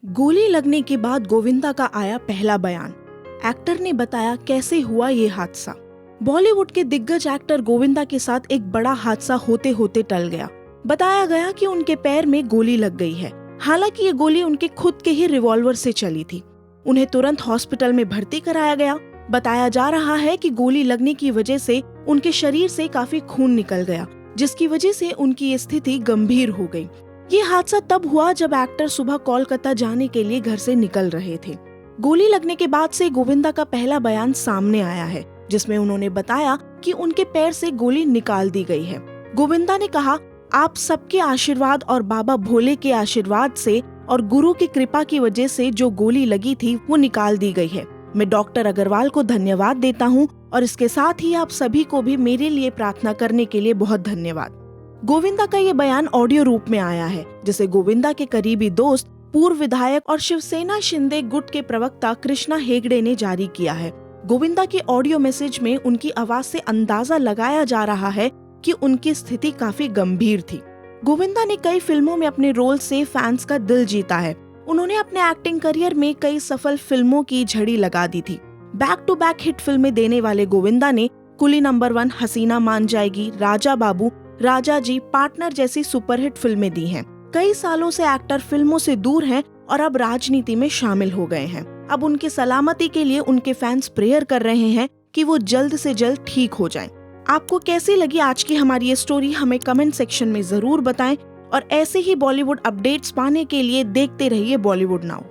गोली लगने के बाद गोविंदा का आया पहला बयान। एक्टर ने बताया कैसे हुआ ये हादसा। बॉलीवुड के दिग्गज एक्टर गोविंदा के साथ एक बड़ा हादसा होते होते टल गया। बताया गया कि उनके पैर में गोली लग गई है। हालांकि ये गोली उनके खुद के ही रिवॉल्वर से चली थी। उन्हें तुरंत हॉस्पिटल में भर्ती कराया गया। बताया जा रहा है कि गोली लगने की वजह से उनके शरीर से काफी खून निकल गया, जिसकी वजह से उनकी स्थिति गंभीर हो गई। ये हादसा तब हुआ जब एक्टर सुबह कोलकाता जाने के लिए घर से निकल रहे थे। गोली लगने के बाद से गोविंदा का पहला बयान सामने आया है, जिसमें उन्होंने बताया कि उनके पैर से गोली निकाल दी गई है। गोविंदा ने कहा, आप सबके आशीर्वाद और बाबा भोले के आशीर्वाद से और गुरु की कृपा की वजह से जो गोली लगी थी वो निकाल दी गई है। मैं डॉक्टर अग्रवाल को धन्यवाद देता हूँ और इसके साथ ही आप सभी को भी मेरे लिए प्रार्थना करने के लिए बहुत धन्यवाद। गोविंदा का ये बयान ऑडियो रूप में आया है, जिसे गोविंदा के करीबी दोस्त, पूर्व विधायक और शिवसेना शिंदे गुट के प्रवक्ता कृष्णा हेगड़े ने जारी किया है। गोविंदा के ऑडियो मैसेज में उनकी आवाज से अंदाजा लगाया जा रहा है कि उनकी स्थिति काफी गंभीर थी। गोविंदा ने कई फिल्मों में अपने रोल से फैंस का दिल जीता है। उन्होंने अपने एक्टिंग करियर में कई सफल फिल्मों की झड़ी लगा दी थी। बैक टू बैक हिट फिल्में देने वाले गोविंदा ने कुली नंबर 1, हसीना मान जाएगी, राजा बाबू, राजा जी, पार्टनर जैसी सुपरहिट फिल्में दी हैं। कई सालों से एक्टर फिल्मों से दूर हैं और अब राजनीति में शामिल हो गए हैं। अब उनकी सलामती के लिए उनके फैंस प्रेयर कर रहे हैं कि वो जल्द से जल्द ठीक हो जाएं। आपको कैसी लगी आज की हमारी ये स्टोरी, हमें कमेंट सेक्शन में जरूर बताएं और ऐसे ही बॉलीवुड अपडेट्स पाने के लिए देखते रहिए बॉलीवुड नाउ।